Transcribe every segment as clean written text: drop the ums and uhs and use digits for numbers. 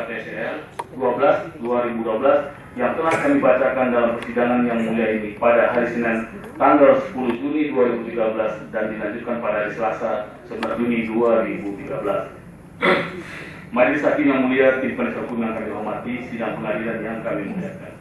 TCL 12/2012 yang telah kami bacakan dalam persidangan yang mulia ini pada hari Senin tanggal 10 Juni 2013 dan dilanjutkan pada hari Selasa 11 Juni 2013. Majelis Hakim yang mulia, tim penasihat hukum yang kami hormati, sidang pengadilan yang kami muliakan.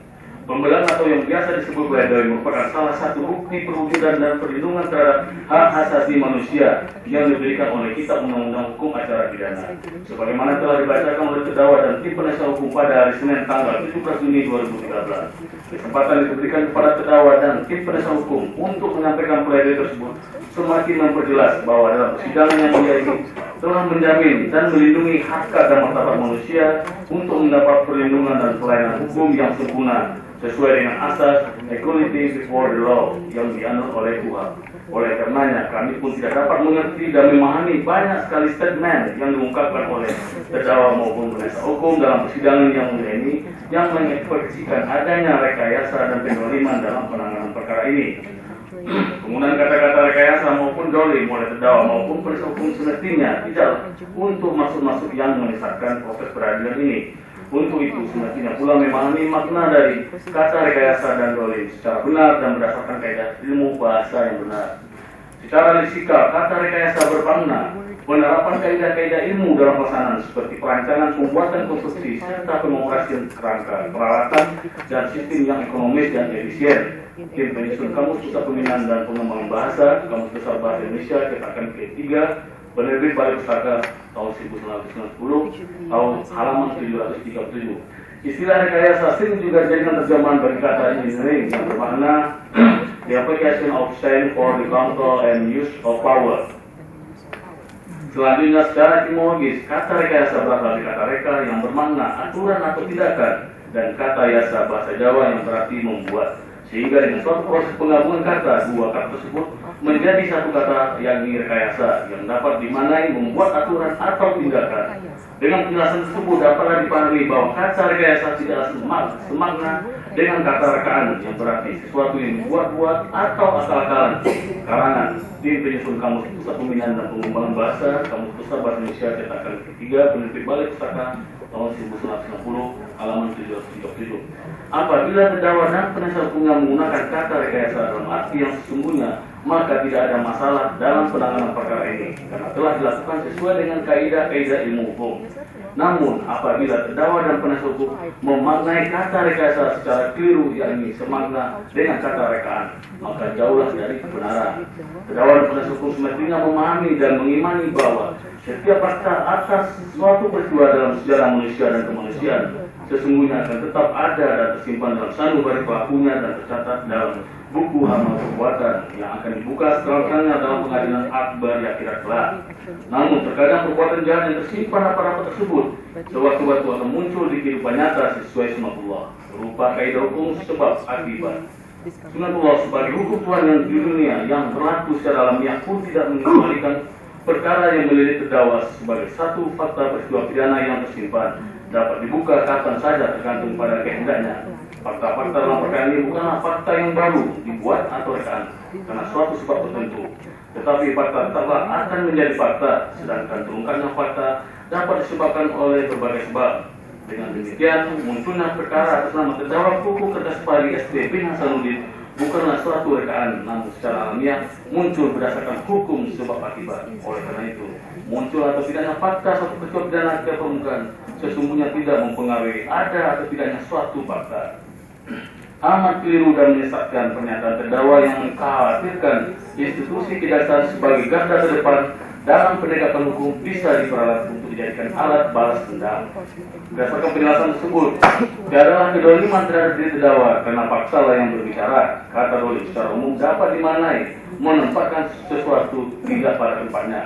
Pembelaan atau yang biasa disebut pledoi merupakan salah satu bukti perwujudan dan perlindungan terhadap hak asasi manusia yang diberikan oleh Kitab Undang-Undang Hukum Acara Pidana. Sebagaimana telah dibacakan oleh terdakwa dan tim penasihat hukum pada hari Senin tanggal 17 Juni 2013. Kesempatan diberikan kepada terdakwa dan tim penasihat hukum untuk menyampaikan pledoi tersebut semakin memperjelas bahwa dalam persidangan yang mulia ini telah menjamin dan melindungi hak dan martabat manusia untuk mendapat perlindungan dan pelayanan hukum yang sempurna sesuai dengan asas equality before the law yang dianut oleh Tuhan. Oleh karenanya, kami pun tidak dapat mengerti dan memahami banyak sekali statement yang diungkapkan oleh terdakwa maupun penasihat hukum dalam persidangan yang mulia ini yang mengekspresikan adanya rekayasa dan penerimaan dalam penanganan perkara ini. Penggunaan kata-kata rekayasa maupun dolim oleh terdakwa maupun penasihat hukum semestinya tidak untuk maksud-maksud yang menyesatkan proses peradilan ini. Untuk itu semestinya pula memahami makna dari kata rekayasa dan dolim secara benar dan berdasarkan kaidah ilmu bahasa yang benar. Secara lesikal, kata rekayasa bermakna penerapan kaidah-kaidah ilmu dalam pelaksanaan seperti perancangan, pembuatan konstruksi serta pengoperasian kerangka, peralatan dan sistem yang ekonomis dan efisien. Tim penyusun Kamus Pusat Pembinaan dan Pengembangan Bahasa Kamus Besar Bahasa Indonesia cetakan ke-3 penerbit Balai Pustaka tahun 1990 tahun halaman 737. Istilah rekayasa sering juga dijadikan terjemahan bagi kata engineering yang bermakna the application of science for the control and use of power. Selanjutnya secara etimologis, kata rekayasa berasal dari kata reka yang bermakna aturan atau tindakan dan kata yasa bahasa Jawa yang berarti membuat. Sehingga dengan suatu proses penggabungan kata, dua kata tersebut menjadi satu kata yang rekayasa yang dapat dimaknai membuat aturan atau tindakan. Dengan penjelasan tersebut dapatlah dipahami bahwa kata rekayasa tidaklah semakna dengan kata rekaan yang berarti sesuatu yang dibuat-buat atau akal-akalan. Karangan tim penyusun Kamus Pusat Pembinaan dan Pengembangan Bahasa Kamus Besar Bahasa Indonesia cetakan ke-3 penerbit Balai Pustaka tahun 1990 halaman 737. Apabila terdakwa dan penasihat hukum yang menggunakan kata rekayasa dalam arti yang sesungguhnya, maka tidak ada masalah dalam penanganan perkara ini karena telah dilakukan sesuai dengan kaidah-kaidah ilmu hukum. Namun, apabila terdakwa dan penasihat hukum memaknai kata rekayasa secara keliru, yakni semakna dengan kata rekaan, maka jauhlah dari kebenaran. Terdakwa dan penasihat hukum semestinya memahami dan mengimani bahwa setiap fakta atas suatu peristiwa dalam sejarah manusia dan kemanusiaan sesungguhnya akan tetap ada dan tersimpan dalam sanubari pelakunya dan tercatat dalam buku amal perbuatan yang akan dibuka seterusnya dalam pengadilan akbar yang akhirat kelak. Namun terkadang perbuatan jahat yang tersimpan apa-apa tersebut sewaktu-waktu akan muncul di kehidupan nyata sesuai sunatullah berupa kaidah hukum sebab akibat. Sunatullah sebagai hukum Tuhan yang di dunia yang berlaku secara alamiah pun tidak mengembalikan perkara yang melilit terdakwa sebagai satu fakta peristiwa pidana yang tersimpan dapat dibuka kapan saja tergantung pada kehendaknya. Fakta-fakta dalam perkara ini bukanlah fakta yang baru dibuat atau rekaan karena suatu sebab tertentu, tetapi fakta tetaplah akan menjadi fakta, sedangkan terungkapnya fakta dapat disebabkan oleh berbagai sebab. Dengan demikian, munculnya perkara atas nama terdakwa Kuku Kertaspari SD bin Hasanuddin bukanlah suatu rekaan, namun secara alamiah muncul berdasarkan hukum sebab akibat. Oleh karena itu, muncul atau tidaknya fakta suatu peristiwa pidana ke permukaan sesungguhnya tidak mempengaruhi ada atau tidaknya suatu fakta. Amat keliru dan menyesatkan pernyataan terdakwa yang mengkhawatirkan institusi kejaksaan sebagai garda terdepan dalam penegakan hukum bisa diperalat untuk dijadikan alat balas dendam. Berdasarkan penjelasan tersebut, tiadalah kedoliman terhadap diri terdakwa karena paksalah yang berbicara. Kata dolim secara umum dapat dimaknai menempatkan sesuatu tidak pada tempatnya.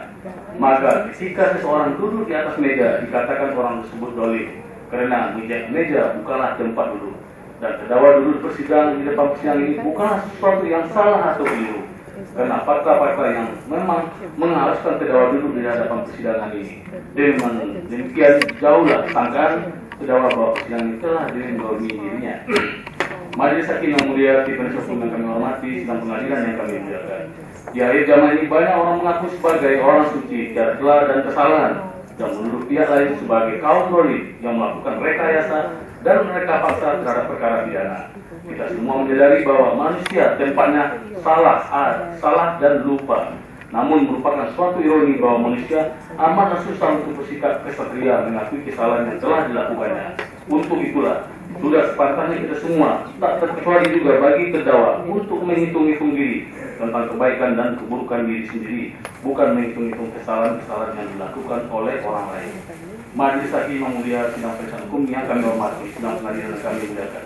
Maka ketika seseorang duduk di atas meja dikatakan orang tersebut dolim karena meja bukanlah tempat duduk. Dan terdakwa duduk persidangan di depan persidangan ini bukanlah sesuatu yang salah atau keliru. Karena fakta-fakta yang memang mengharuskan terdakwa duduk di hadapan persidangan ini. Dengan demikian jauhlah sangkaan terdakwa bahwa persidangan ini telah dilindungi dirinya. Majelis Hakim yang mulia, tim penasihat hukum yang kami hormati, sidang pengadilan yang kami muliakan. Di akhir zaman ini banyak orang mengaku sebagai orang suci, tiada celah dan kesalahan. dan menuduh pihak lain sebagai kaum dolim yang melakukan rekayasa dan mereka paksa terhadap perkara pidana. Kita semua menyadari bahwa manusia tempatnya salah dan lupa. Namun merupakan suatu ironi bahwa manusia amat susah untuk bersikap kesatria mengakui kesalahan yang telah dilakukannya. Untuk itulah, sudah sepantasnya kita semua, tak terkecuali juga bagi terdakwa, untuk menghitung-hitung diri tentang kebaikan dan keburukan diri sendiri, bukan menghitung-hitung kesalahan-kesalahan yang dilakukan oleh orang lain. Majelis Hakim yang mulia, sidang pemeriksaan hukum yang kami hormati, sidang pengadilan yang kami muliakan.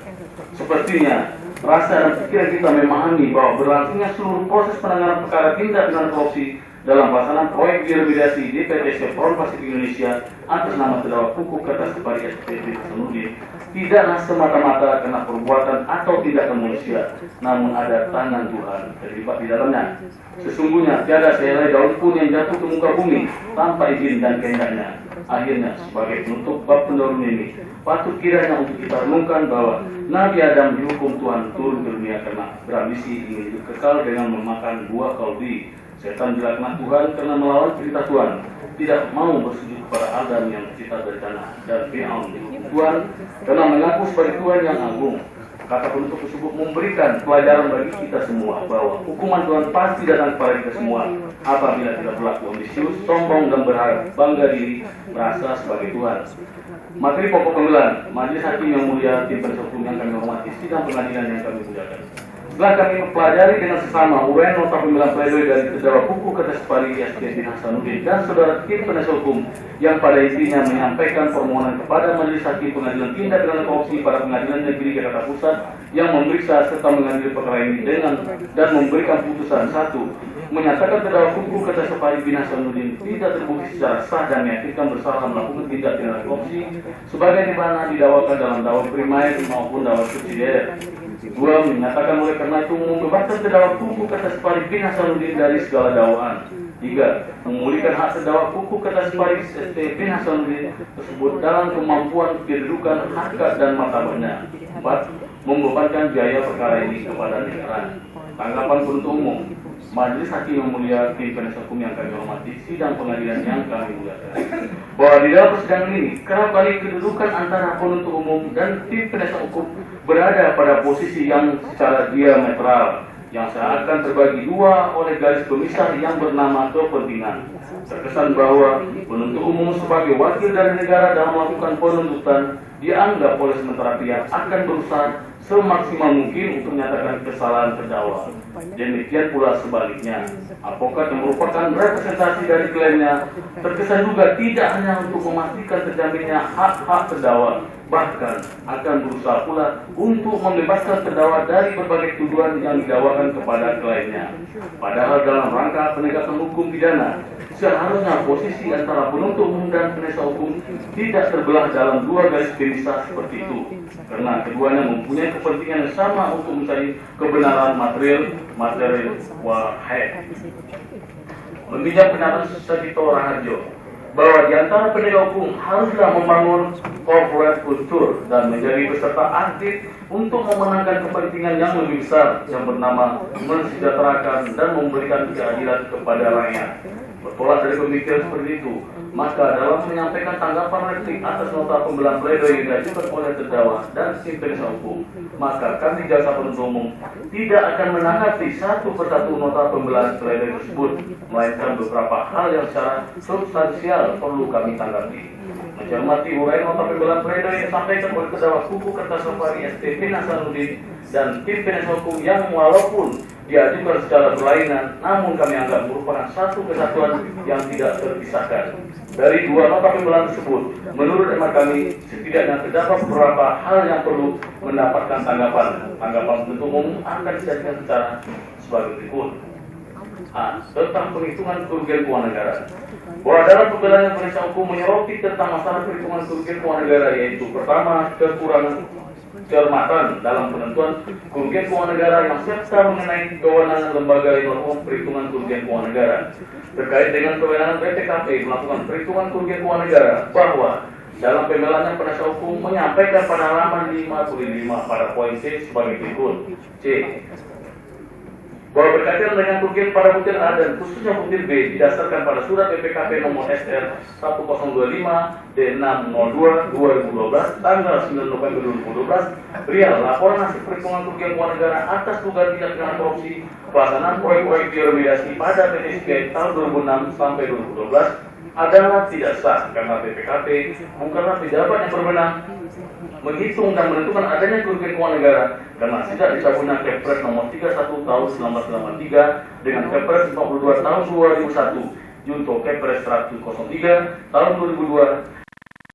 Sepertinya, rasa dan pikiran kita memahami bahwa berlangsungnya seluruh proses penanganan perkara tindak pidana korupsi dalam pelaksanaan proyek diremediasi di PT Chevron Pacific Indonesia atas nama terdakwa Kukuh Kertas Kepari SPT Hasanuddin tidaklah semata-mata karena perbuatan atau tindakan manusia, namun ada tangan Tuhan terlibat di dalamnya. Sesungguhnya tiada sehelai daun pun yang jatuh ke muka bumi tanpa izin dan kehendaknya. Akhirnya, sebagai penutup bab pendahuluan ini, patut kiranya untuk kita renungkan bahwa Nabi Adam dihukum Tuhan turun ke dunia karena berambisi ingin hidup kekal dengan memakan buah kalbi. Setan dilaknat Tuhan karena melawan perintah Tuhan, tidak mau bersujud kepada Adam yang tercipta dari tanah, dan Fir'aun dihukum Tuhan karena mengaku sebagai Tuhan yang agung. Kata penutup tersebut memberikan pelajaran bagi kita semua bahwa hukuman Tuhan pasti datang kepada kita semua apabila kita berlaku ambisius, sombong dan berharap bangga diri, merasa sebagai Tuhan. Materi pokok pembelaan, Majelis Hakim yang mulia, tim penasihat hukum yang kami hormati, sidang pengadilan yang kami muliakan. Setelah kami mempelajari dengan sesama uraian nota pembelaan pledoi dari terdakwa Kukuh Kertas Kepari SPT Hasanuddin dan saudara tim penasihat hukum yang pada intinya menyampaikan permohonan kepada Majelis Hakim Pengadilan Tindak Pidana Korupsi pada Pengadilan Negeri Jakarta Pusat yang memeriksa serta mengadili perkara ini dan memberikan putusan. 1. Menyatakan terdakwa Kukuh Kertas Kepari bin Hasanuddin tidak terbukti secara sah dan meyakinkan bersalah melakukan tindak pidana korupsi sebagai dimana didakwakan dalam dakwa primer maupun dakwa subsidiar. 2. Menyatakan oleh karena itu membebaskan terdakwa Kukuh Kertas Kepari bin Hasanuddin dari segala dakwaan. 3. Memulihkan hak terdakwa Kukuh Kertas Kepari bin Hasanuddin tersebut dalam kemampuan kedudukan, harkat dan martabatnya. 4. Membebankan biaya perkara ini kepada negara. Tanggapan penuntut umum, Majelis Hakim yang mulia, tim penasihat hukum yang kami hormati, sidang pengadilan yang kami muliakan, bahwa di dalam persidangan ini kerap kali kedudukan antara penuntut umum dan tim penasihat hukum berada pada posisi yang secara diametral, yang seakan terbagi dua oleh garis pemisah yang bernama kepentingan. Terkesan bahwa penuntut umum sebagai wakil dari negara dalam melakukan penuntutan dianggap oleh sementara pihak akan berusaha semaksimal mungkin untuk menyatakan kesalahan terdakwa. Demikian pula sebaliknya, advokat yang merupakan representasi dari kliennya terkesan juga tidak hanya untuk memastikan terjaminnya hak-hak terdakwa, bahkan akan berusaha pula untuk membebaskan terdakwa dari berbagai tuduhan yang didakwakan kepada kliennya. Padahal dalam rangka penegakan hukum pidana, seharusnya posisi antara penuntut umum dan penasihat hukum tidak terbelah dalam dua garis pemisah seperti itu, karena keduanya mempunyai kepentingan yang sama untuk mencari kebenaran material wahid. Meminjam pendapat Sadito Raharjo bahwa di antara penegak hukum haruslah membangun corporate culture dan menjadi peserta aktif untuk memenangkan kepentingan yang lebih besar yang bernama mensejahterakan dan memberikan keadilan kepada rakyat. Bertolak dari pemikiran seperti itu, maka dalam menyampaikan tanggapan replik atas nota pembelaan pledoi yang diajukan oleh terdakwa dan tim penasihat hukum, maka kami jaksa penuntut umum tidak akan menanggapi satu persatu nota pembelaan pledoi tersebut, melainkan beberapa hal yang secara substansial perlu kami tanggapi. Mencermati uraian nota pembelaan pledoi yang disampaikan oleh terdakwa Kukuh Kertas Kepari SPT Hasanuddin dan tim penasihat hukum yang walaupun diajukan secara berlainan, namun kami anggap merupakan satu kesatuan yang tidak terpisahkan. Dari dua nota pembelaan tersebut, menurut hemat kami, setidaknya terdapat beberapa hal yang perlu mendapatkan tanggapan. Tanggapan penuntut umum akan dijadikan secara sebagai berikut. A. Tentang penghitungan kerugian keuangan negara. Bahwa dalam pembelaan penasihat hukum menyoroti tentang masalah perhitungan kerugian keuangan negara, yaitu pertama, kekurangan cermatan dalam penentuan kerugian keuangan negara yang serta mengenai kewenangan lembaga yang melakukan perhitungan kerugian keuangan negara terkait dengan kewenangan BPKP melakukan perhitungan kerugian keuangan negara, bahwa dalam pembelaannya penasihat hukum menyampaikan pada halaman 55 pada poin C sebagai berikut. C. bahwa berkaitan dengan kerugian pada butir A dan khususnya butir B didasarkan pada surat BPKP nomor SR 1025 D602 2012 tanggal 9 November 2012 perihal laporan hasil perhitungan kerugian keuangan negara atas dugaan tindak pidana korupsi pelaksanaan proyek-proyek bioremediasi pada PT SBI tahun 2006 sampai 2012 adalah tidak sah karena BPKP bukanlah pejabat yang berwenang menghitung dan menentukan adanya kerugian keuangan negara karena tidak disambungkan Kepres nomor 31 tahun 1983 dengan Kepres 42 tahun 2001 junto Kepres 103 tahun 2002